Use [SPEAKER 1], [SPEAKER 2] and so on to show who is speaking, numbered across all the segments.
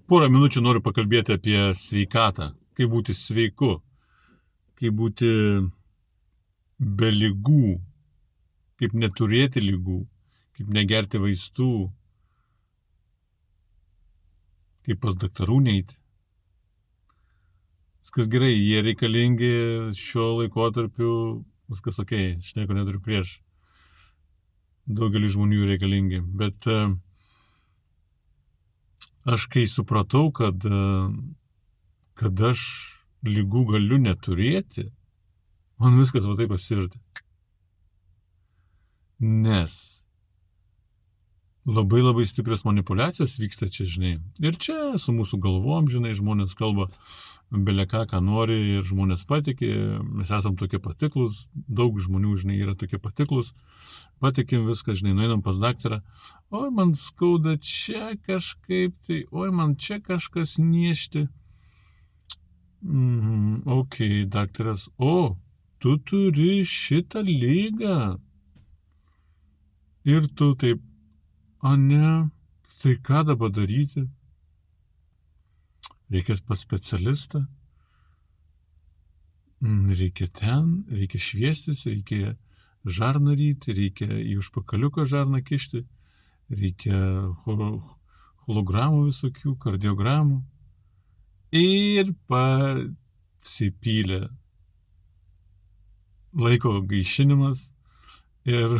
[SPEAKER 1] porą minučių noriu pakalbėti apie sveikatą, kaip būti sveiku, kaip būti be lygų, kaip neturėti lygų, kaip negerti vaistų, kaip pas daktarų neiti. Viskas gerai, jie reikalingi šiuo laikotarpiu, viskas okei, aš nieko neturiu prieš. Daugelis žmonių reikalingi, bet aš kai supratau, kad aš lygų galiu neturėti, man viskas va taip apsivertė. Nes labai stiprios manipuliacijos vyksta čia, žinai. Ir čia su mūsų galvom, žinai, žmonės kalba beleką, ką nori ir žmonės patikė, mes esam tokie patiklus, daug žmonių, žinai, yra tokie patiklus, patikim viską, žinai, nueinam pas daktarą, oi, man skauda čia kažkaip, tai, oi, man čia kažkas niešti. Ok, daktaras, o, tu turi šitą lygą. Ir tu taip, o ne, tai ką dabar daryti? Reikės pas specialistą, reikia šviestis, reikia žarną ryti, reikia į užpakaliuką žarną kišti, reikia hologramų visokių, kardiogramų. Ir pasipylė laiko gaišinimas ir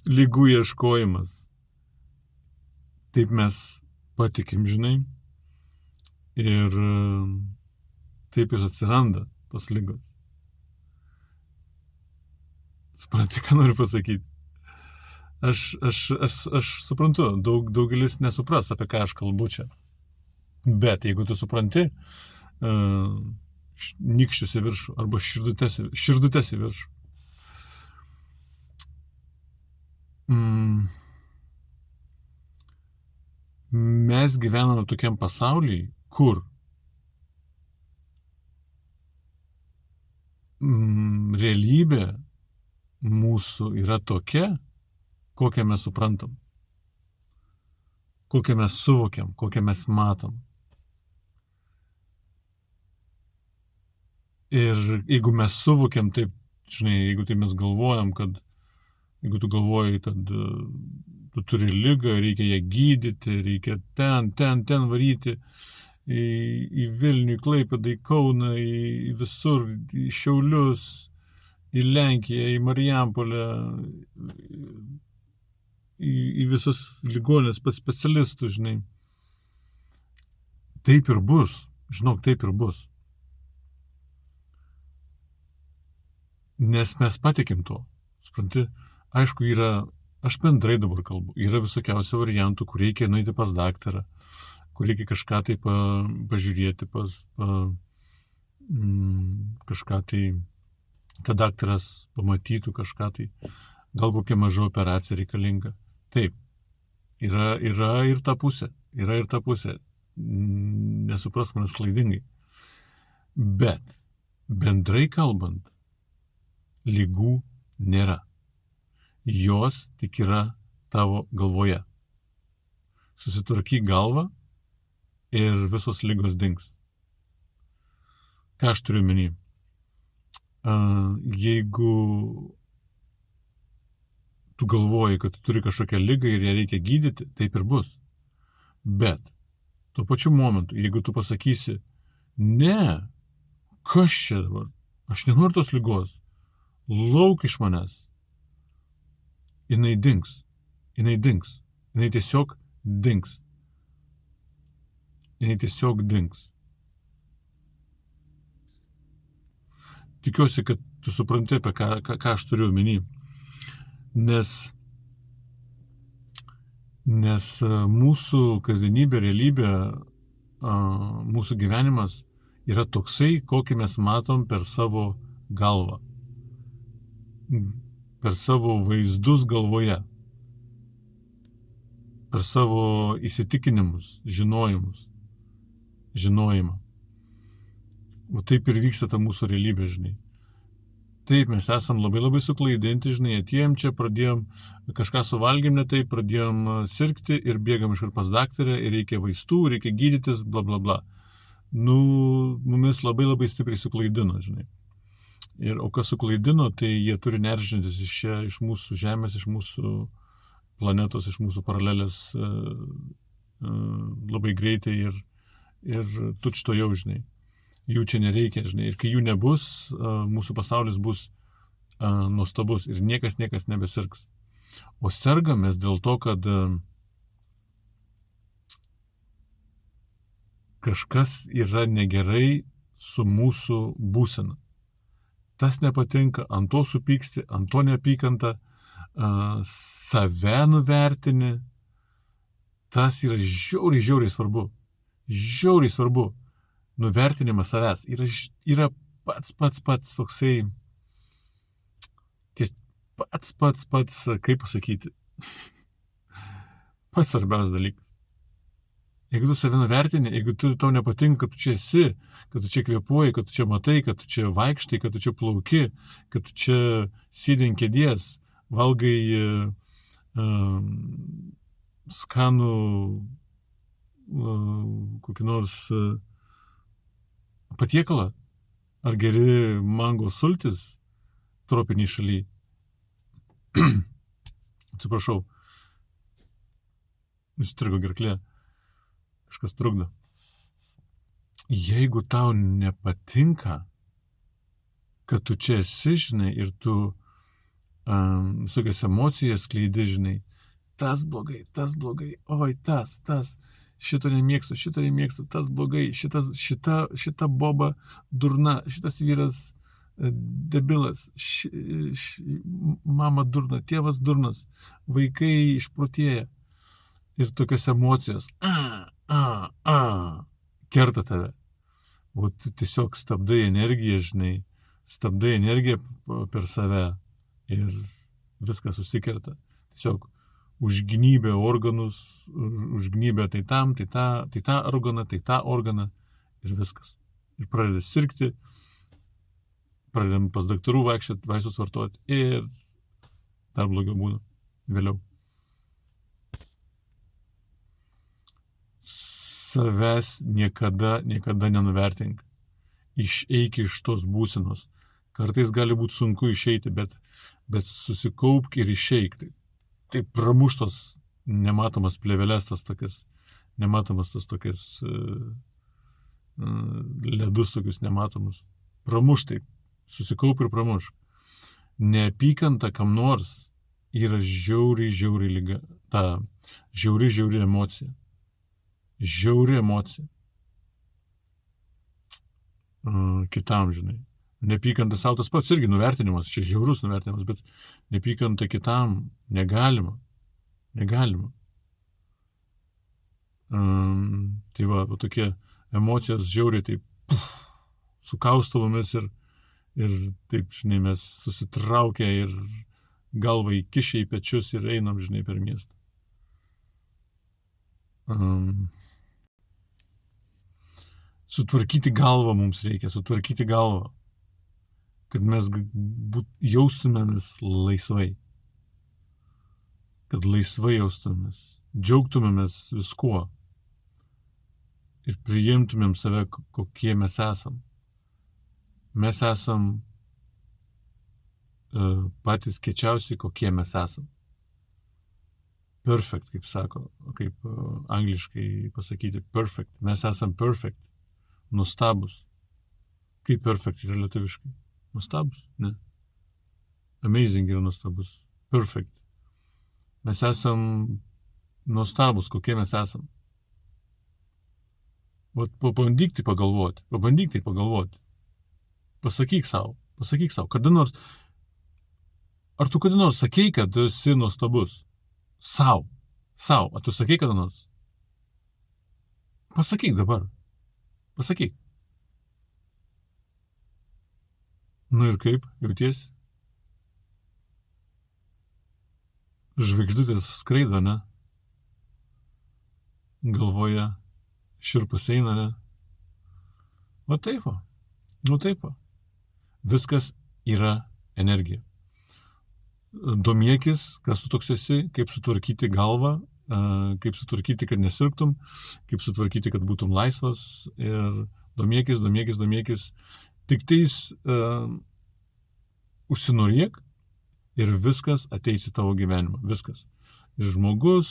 [SPEAKER 1] lygų ieškojimas. Taip mes patikim, žinai, ir taip jos atsiranda, tos lygos. Supranti, ką noriu pasakyti? Aš suprantu, daugelis nesupras, apie ką aš kalbu čia. Bet jeigu tu supranti, nykščius į viršų arba širdutes į viršų. Mes gyvename tokiam pasaulyje, kur realybė mūsų yra tokia, kokią mes suprantam, kokią mes suvokiam, kokią mes matom. Ir jeigu mes suvokiam taip, žinai, jeigu tai mes galvojam, jeigu tu galvoji, kad tu turi ligą, reikia ją gydyti, reikia ten varyti, į Vilnių, į Klaipėdą, į Kauną, į visur, į Šiaulius, į Lenkiją, į Marijampolę, į visus ligonines, pas specialistus, žinai. Taip ir bus, žinok, taip ir bus. Nes mes patikim to, supranti, aišku, aš bendrai dabar kalbu, yra visokiausių variantų, kur reikia nueiti pas daktarą, kur reikia kažką tai pažiūrėti, kažką tai, kad daktaras pamatytų kažką tai, gal kokia maža operacija reikalinga. Taip, yra ir ta pusė, nesuprask manęs klaidingai. Bet bendrai kalbant, lygų nėra. Jos tik yra tavo galvoje. Susitvarkyk galvą ir visos lygos dings. Ką aš turiu omeny? Jeigu tu galvoji, kad tu turi kažkokią ligą ir ją reikia gydyti, taip ir bus. Bet tuo pačiu momentu, jeigu tu pasakysi, ne, kas čia dabar, aš nenoriu tos ligos, lauk iš manęs, jinai dings, jinai tiesiog dings. Tikiuosi, kad tu supranti, apie ką aš turiu omeny. Nes mūsų kasdienybė, realybė, mūsų gyvenimas yra toksai, kokį mes matom per savo galvą. Per savo vaizdus galvoje. Per savo įsitikinimus, žinojimą. O taip ir vyksta ta mūsų realybė, žinai. Taip, mes esam labai suklaidinti, žinai, atėjom čia, pradėjom kažką suvalgėm ne taip, pradėjom sirgti ir bėgam iškart pas daktarę ir reikia vaistų, reikia gydytis, bla bla bla. Nu, mumis labai stipriai suklaidino, žinai. Ir o kas suklaidino, tai jie turi neržintis iš čia, iš mūsų žemės, iš mūsų planetos, iš mūsų paralelės labai greitai ir tučto jau, žinai. Jų čia nereikia, žinai. Ir kai jų nebus, mūsų pasaulis bus nuostabus ir niekas nebesirgs. O sergamės dėl to, kad kažkas yra negerai su mūsų būsena. Tas nepatinka, ant to supyksti, ant to neapykanta, save nuvertini. Tas yra žiauriai svarbu. Žiauriai svarbu. Nuvertinimas savęs yra pats toksai, pats, kaip pasakyti, pats svarbiausias dalykas. Jeigu tu save nuvertini, jeigu tau nepatinka, kad tu čia esi, kad tu čia kvėpuoji, kad tu čia matai, kad tu čia vaikštai, kad tu čia plauki, kad tu čia sėdi ant kėdės, valgai skanų kokį nors patiekalą, ar geri mango sultis tropiniai šaly. Atsiprašau, įstrigo gerklė, kažkas trukdo. Jeigu tau nepatinka, kad tu čia esi, žinai, ir tu visokias emocijas skleidi, žinai, tas blogai, oi, tas, šito nemėgstu, tas blogai, šita boba durna, šitas vyras debilas, mama durna, tėvas durnas, vaikai išprotėję. Ir tokios emocijos kerta tave. O tu tiesiog stabdai energiją, žinai, stabdai energiją per save ir viskas susikerta. Tiesiog užgnybė organus, užgnybė tai tą organą ir viskas. Ir pradeda sirgti, pradedam pas daktarų vaikščioti, vaistus vartoti ir dar blogiau būna vėliau. Savęs niekada nenuvertink. Išeik iš tos būsenos. Kartais gali būti sunku išeiti, bet susikaupk ir išeik. Tai pramuštos nematomas plėvelės, nematomas ledus tokius nematomus. Pramuš taip, susikaup ir pramušk. Neapykanta kam nors yra žiauri lyga, ta žiauri emocija. Žiauri emocija. Kitam, žinai. Neapykanta savo tas pats irgi nuvertinimas, čia žiaurus nuvertinimas, bet neapykanta kitam negalima. Tai va, tokie emocijos žiauriai taip sukausto mumis ir taip, žinai, mes susitraukę ir galvą įkišę į pečius ir einam, žinai, per miestą. Sutvarkyti galvą mums reikia, kad mes jaustumėmės laisvai. Kad laisvai jaustumėmės, džiaugtumėmės viskuo ir priimtumėm save, kokie mes esam. Mes esam patys kiečiausi, kokie mes esam. Perfect, kaip sako, kaip angliškai pasakyti, perfect. Mes esam perfect, nuostabus. Kaip perfect yra lietuviškai? Nuostabus? Ne. Amazing yra nuostabus. Perfect. Mes esam nuostabus, kokie mes esam. Pabandyk tai pagalvoti. Pasakyk savo, kada nors, ar tu kada nors sakei, kad tu esi nuostabus? Sau, ar tu sakei kada nors? Pasakyk dabar. Pasakyk. Nu ir kaip, jautiesi? Žvaigždutės skraido, ne? Galvoje šiurpas eina, ne? O taip. Viskas yra energiją. Domėkis, kas tu toks esi, kaip sutvarkyti galvą, kaip sutvarkyti, kad nesirgtum, kaip sutvarkyti, kad būtum laisvas ir domėkis. Tik tais užsinorėk ir viskas ateis į tavo gyvenimą. Viskas. Ir žmogus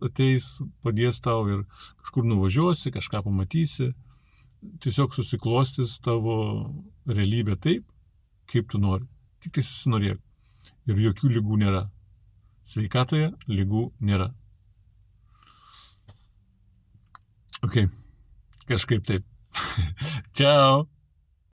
[SPEAKER 1] ateis, padės tau ir kažkur nuvažiuosi, kažką pamatysi. Tiesiog susiklostys tavo realybė taip, kaip tu nori. Tik tai susinorėk. Ir jokių ligų nėra. Sveikatoje ligų nėra. Ok. Kažkaip taip. Ciao.